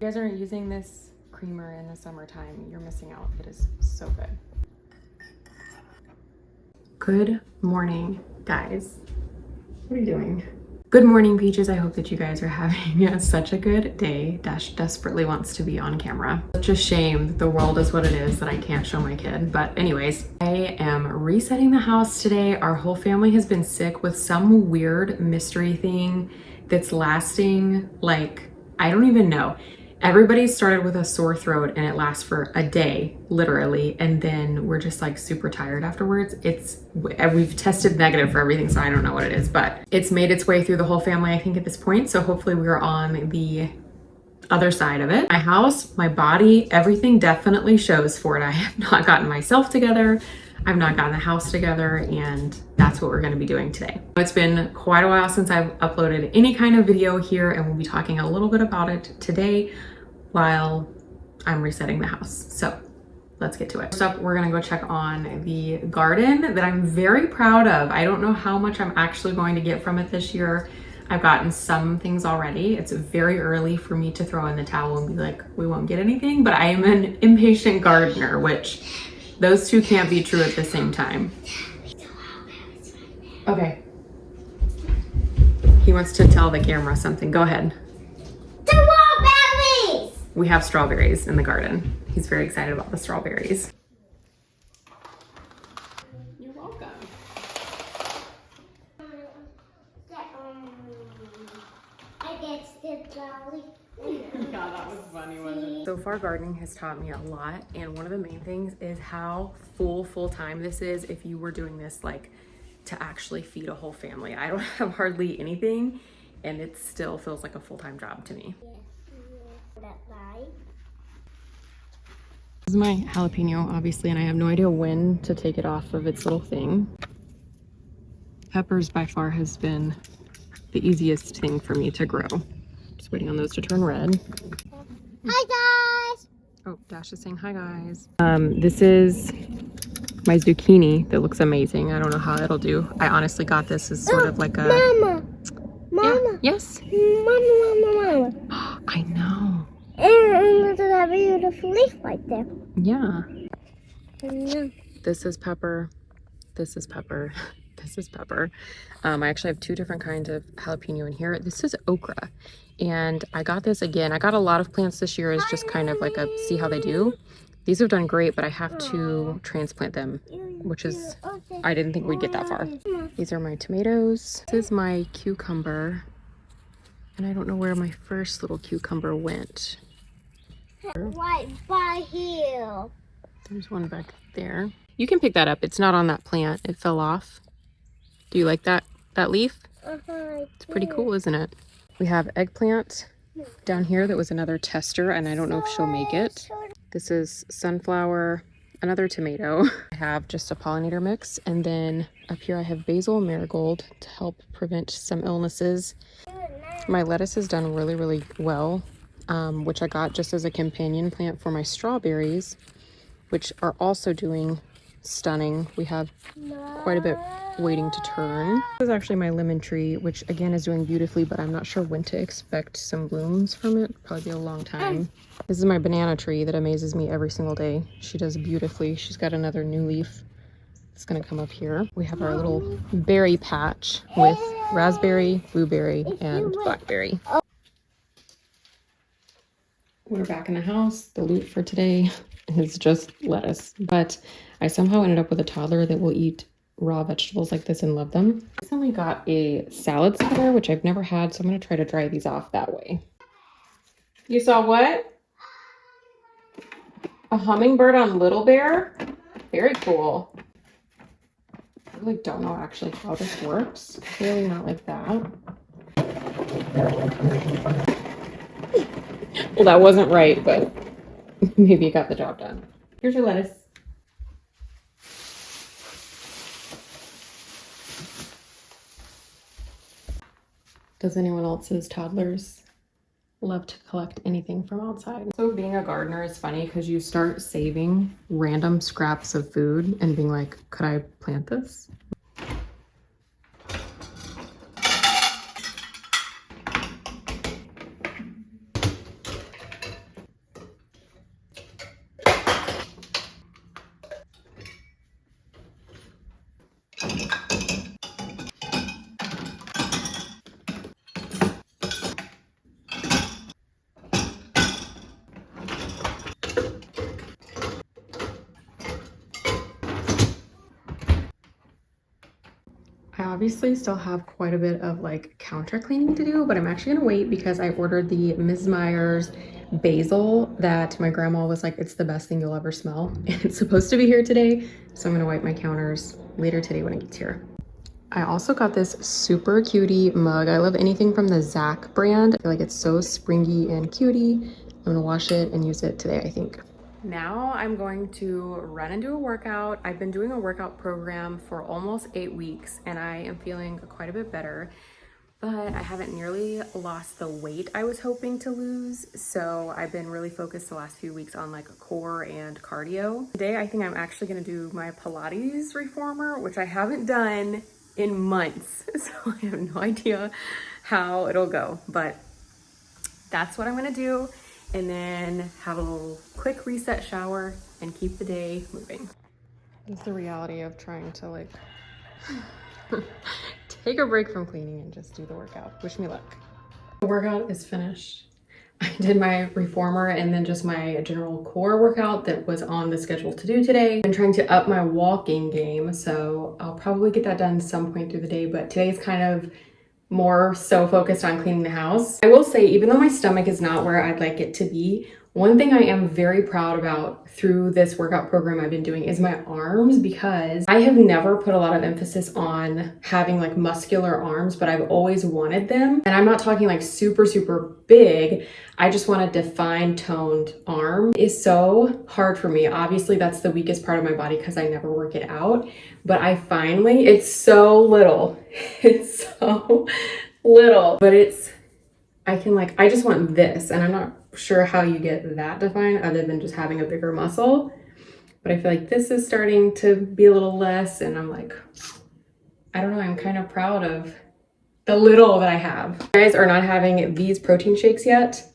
you guys aren't using this creamer in the summertime, you're missing out. It is so good. Good morning, guys. What are you doing? Good morning, peaches. I hope that you guys are having such a good day. Dash desperately wants to be on camera. Such a shame that the world is what it is that I can't show my kid. But anyways, I am resetting the house today. Our whole family has been sick with some weird mystery thing that's lasting, like, I don't even know. Everybody started with a sore throat and it lasts for a day, literally. And then we're just like super tired afterwards. We've tested negative for everything, so I don't know what it is, but it's made its way through the whole family, I think, at this point. So hopefully we are on the other side of it. My house, my body, everything definitely shows for it. I have not gotten myself together. I've not gotten the house together, and that's what we're going to be doing today. It's been quite a while since I've uploaded any kind of video here, and we'll be talking a little bit about it today while I'm resetting the house. So let's get to it. First up, we're gonna go check on the garden that I'm very proud of. I don't know how much I'm actually going to get from it this year. I've gotten some things already. It's very early for me to throw in the towel and be like, we won't get anything, but I am an impatient gardener, which those two can't be true at the same time. Okay. He wants to tell the camera something. Go ahead. We have strawberries in the garden. He's very excited about the strawberries. You're welcome. Yeah, that was funny, wasn't it? So far, gardening has taught me a lot, and one of the main things is how full time this is if you were doing this like to actually feed a whole family. I don't have hardly anything, and it still feels like a full-time job to me. This is my jalapeno, obviously, and I have no idea when to take it off of its little thing. Peppers by far has been the easiest thing for me to grow. Just waiting on those to turn red. Hi guys! Oh, Dash is saying hi guys. This is my zucchini that looks amazing. I don't know how it'll do. I honestly got this as sort of like a... Mama! Yeah, yes? Mama! I know. And look at that beautiful leaf right there. Yeah. Yeah. This is pepper. This is pepper. This is pepper. I actually have two different kinds of jalapeno in here. This is okra. And I got this again. I got a lot of plants this year as just kind of like a see how they do. These have done great, but I have to transplant them, which is, I didn't think we'd get that far. These are my tomatoes. This is my cucumber. And I don't know where my first little cucumber went. Right by here. There's one back there. You can pick that up. It's not on that plant. It fell off. Do you like that leaf? It's pretty cool, isn't it? We have eggplant down here. That was another tester, and I don't know if she'll make it. This is sunflower, another tomato. I have just a pollinator mix, and then up here I have basil, marigold to help prevent some illnesses. My lettuce has done really well, which I got just as a companion plant for my strawberries, which are also doing stunning. We have quite a bit waiting to turn. This is actually my lemon tree, which again is doing beautifully, but I'm not sure when to expect some blooms from it. Probably be a long time. This is my banana tree that amazes me every single day. She does beautifully. She's got another new leaf. It's gonna come up here. We have our little berry patch with raspberry, blueberry, and blackberry. We're back in the house. The loot for today is just lettuce, but I somehow ended up with a toddler that will eat raw vegetables like this and love them. I recently got a salad spreader, which I've never had, so I'm gonna try to dry these off that way. You saw what? A hummingbird on Little Bear? Very cool. I really don't know actually how this works. Clearly not like that. Well, that wasn't right, but maybe it got the job done. Here's your lettuce. Does anyone else's toddlers love to collect anything from outside? So being a gardener is funny because you start saving random scraps of food and being like, could I plant this? obviously still have quite a bit of like counter cleaning to do, but I'm actually gonna wait because I ordered the Ms. Meyer's basil that my grandma was like, it's the best thing you'll ever smell. And it's supposed to be here today, so I'm gonna wipe my counters later today when it gets here. I also got this super cutie mug. I love anything from the Zach brand. I feel like it's so springy and cutie. I'm gonna wash it and use it today, I think. Now I'm going to run and do a workout. I've been doing a workout program for almost 8 weeks and I am feeling quite a bit better, but I haven't nearly lost the weight I was hoping to lose. So I've been really focused the last few weeks on like core and cardio. Today, I think I'm actually gonna do my Pilates reformer, which I haven't done in months. So I have no idea how it'll go, but that's what I'm gonna do. And then have a little quick reset shower and keep the day moving. It's the reality of trying to like take a break from cleaning and just do the workout. Wish me luck. The workout is finished. I did my reformer and then just my general core workout that was on the schedule to do today. I'm trying to up my walking game, so I'll probably get that done some point through the day, but today's kind of more so focused on cleaning the house. I will say, even though my stomach is not where I'd like it to be, one thing I am very proud about through this workout program I've been doing is my arms, because I have never put a lot of emphasis on having like muscular arms, but I've always wanted them. And I'm not talking like super, super big. I just want a defined, toned arm. It's so hard for me. Obviously, that's the weakest part of my body because I never work it out. But it's so little. It's so little, but I just want this, and I'm not sure how you get that defined other than just having a bigger muscle. But I feel like this is starting to be a little less, and I'm like, I don't know, I'm kind of proud of the little that I have. If you guys are not having these protein shakes yet,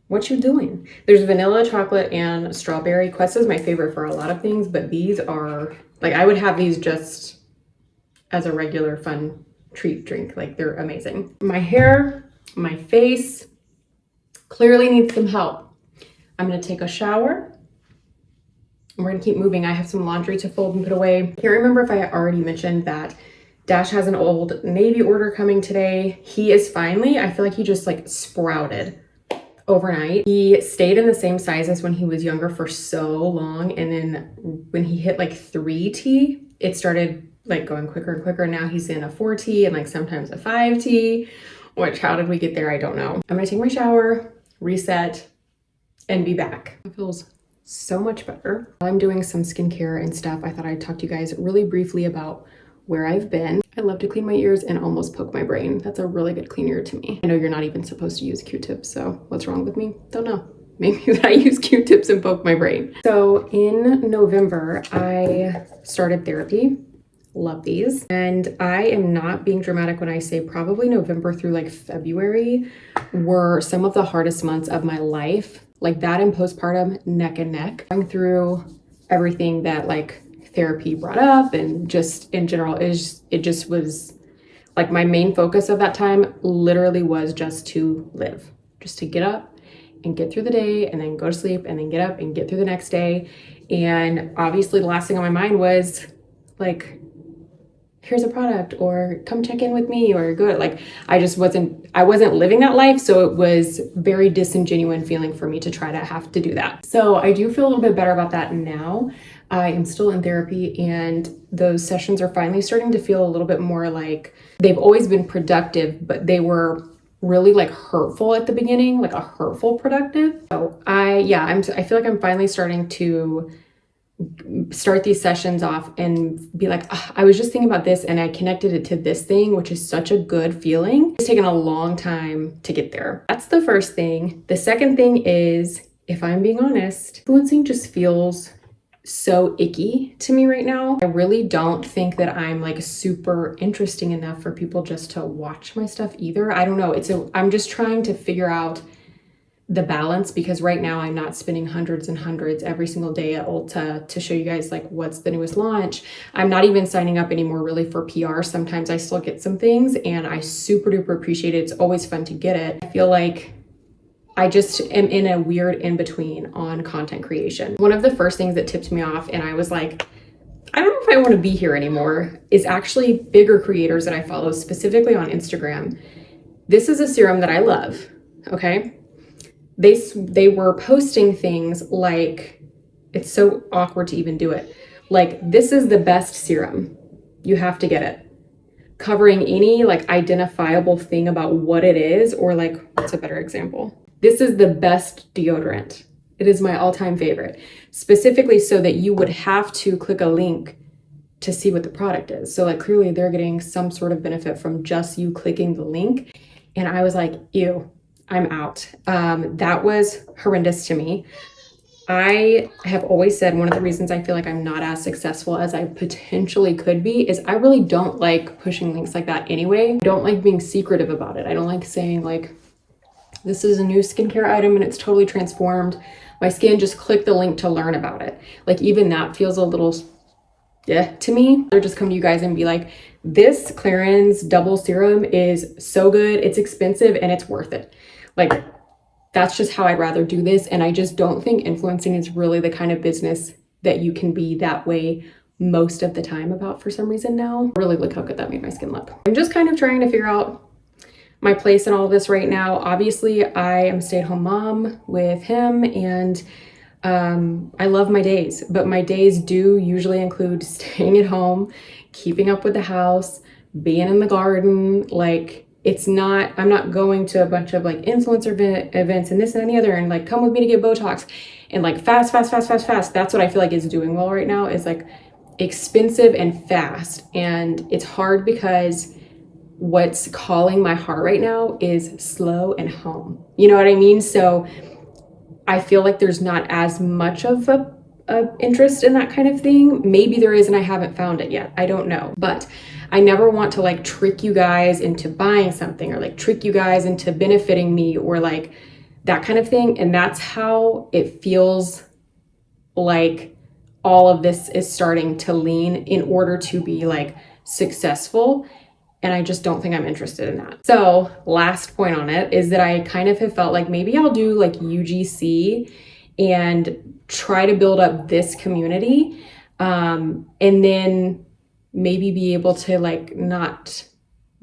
what you doing? There's vanilla, chocolate, and strawberry. Quest is my favorite for a lot of things, but these are, like, I would have these just as a regular fun treat drink. Like, they're amazing. My hair, my face clearly needs some help. I'm gonna take a shower and we're gonna keep moving. I have some laundry to fold and put away. I can't remember if I already mentioned that Dash has an Old Navy order coming today. He is finally, I feel like he just like sprouted overnight. He stayed in the same size as when he was younger for so long, and then when he hit like 3T, it started like going quicker and quicker. Now he's in a 4T and like sometimes a 5T, which, how did we get there? I don't know. I'm gonna take my shower, reset, and be back. It feels so much better. While I'm doing some skincare and stuff, I thought I'd talk to you guys really briefly about where I've been. I love to clean my ears and almost poke my brain. That's a really good cleaner to me. I know you're not even supposed to use Q-tips, so what's wrong with me? Don't know. Maybe that I use Q-tips and poke my brain. So in November, I started therapy. Love these. And I am not being dramatic when I say probably November through like February were some of the hardest months of my life. Like that and postpartum, neck and neck. Going through everything that like therapy brought up, and just in general, it just was like my main focus of that time literally was just to live, just to get up and get through the day and then go to sleep and then get up and get through the next day. And obviously the last thing on my mind was like, here's a product, or come check in with me, or good. Like I wasn't living that life. So it was very disingenuous feeling for me to try to have to do that. So I do feel a little bit better about that now. I am still in therapy, and those sessions are finally starting to feel a little bit more like they've always been productive, but they were really like hurtful at the beginning, like a hurtful productive. So I feel like I'm finally starting to start these sessions off and be like, I was just thinking about this and I connected it to this thing, which is such a good feeling. It's taken a long time to get there. That's the first thing. The second thing is, if I'm being honest, influencing just feels so icky to me right now. I really don't think that I'm like super interesting enough for people just to watch my stuff either. I don't know. I'm just trying to figure out the balance, because right now I'm not spending hundreds and hundreds every single day at Ulta to show you guys like what's the newest launch. I'm not even signing up anymore really for PR. Sometimes I still get some things and I super duper appreciate it. It's always fun to get it. I feel like I just am in a weird in-between on content creation. One of the first things that tipped me off, and I was like, I don't know if I want to be here anymore, is actually bigger creators that I follow, specifically on Instagram. This is a serum that I love, okay? They were posting things like, it's so awkward to even do it. Like, this is the best serum. You have to get it. Covering any like identifiable thing about what it is, or like, what's a better example? This is the best deodorant. It is my all-time favorite, specifically so that you would have to click a link to see what the product is. So like clearly they're getting some sort of benefit from just you clicking the link. And I was like, ew, I'm out. That was horrendous to me. I have always said one of the reasons I feel like I'm not as successful as I potentially could be is I really don't like pushing links like that anyway. I don't like being secretive about it. I don't like saying like, this is a new skincare item and it's totally transformed my skin. Just click the link to learn about it. Like even that feels a little, yeah, to me. Or just come to you guys and be like, this Clarins double serum is so good. It's expensive and it's worth it. Like, that's just how I'd rather do this. And I just don't think influencing is really the kind of business that you can be that way most of the time about for some reason now. Really look how good that made my skin look. I'm just kind of trying to figure out my place in all of this right now. Obviously, I am a stay-at-home mom with him, and I love my days, but my days do usually include staying at home, keeping up with the house, being in the garden. Like, it's not, I'm not going to a bunch of like influencer events and this and the other and like, come with me to get Botox and like fast. That's what I feel like is doing well right now, is like expensive and fast. And it's hard because what's calling my heart right now is slow and home. You know what I mean? So I feel like there's not as much of a interest in that kind of thing. Maybe there is and I haven't found it yet. I don't know. But I never want to like trick you guys into buying something or like trick you guys into benefiting me or like that kind of thing. And that's how it feels like all of this is starting to lean in order to be like successful. And I just don't think I'm interested in that. So last point on it is that I kind of have felt like maybe I'll do like UGC and try to build up this community. And then maybe be able to like not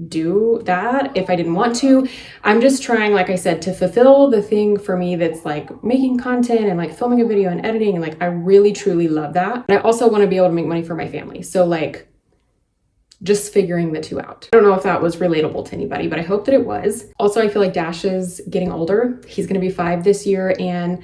do that if I didn't want to. I'm just trying, like I said, to fulfill the thing for me that's like making content and like filming a video and editing. And like, I really, truly love that. And I also want to be able to make money for my family. So like, just figuring the two out. I don't know if that was relatable to anybody, but I hope that it was. Also, I feel like Dash is getting older. He's gonna be 5 this year, and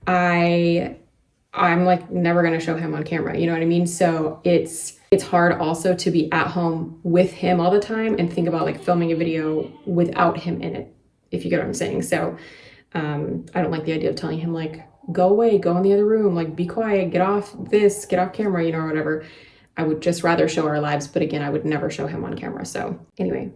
I'm like never gonna show him on camera, you know what I mean? So it's hard also to be at home with him all the time and think about like filming a video without him in it, if you get what I'm saying. So I don't like the idea of telling him like, go away, go in the other room, like be quiet, get off camera, you know, or whatever. I would just rather show our lives, but again, I would never show him on camera. So anyway,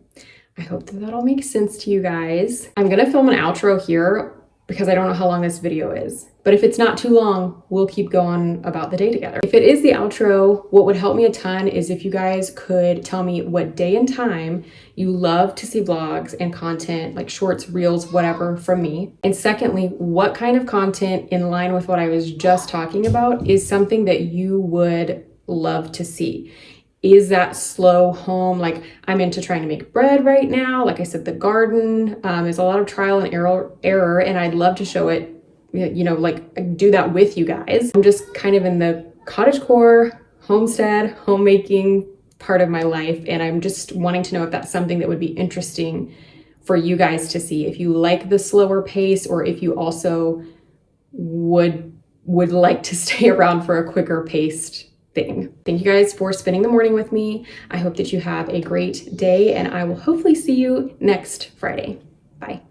I hope that all makes sense to you guys. I'm gonna film an outro here because I don't know how long this video is, but if it's not too long, we'll keep going about the day together. If it is the outro, what would help me a ton is if you guys could tell me what day and time you love to see vlogs and content, like shorts, reels, whatever, from me. And secondly, what kind of content in line with what I was just talking about is something that you would love to see. Is that slow home? Like, I'm into trying to make bread right now. Like I said, the garden is a lot of trial and error, and I'd love to show it, you know, like do that with you guys. I'm just kind of in the cottagecore, homestead, homemaking part of my life, and I'm just wanting to know if that's something that would be interesting for you guys to see. If you like the slower pace, or if you also would like to stay around for a quicker paced thing. Thank you guys for spending the morning with me. I hope that you have a great day, and I will hopefully see you next Friday. Bye.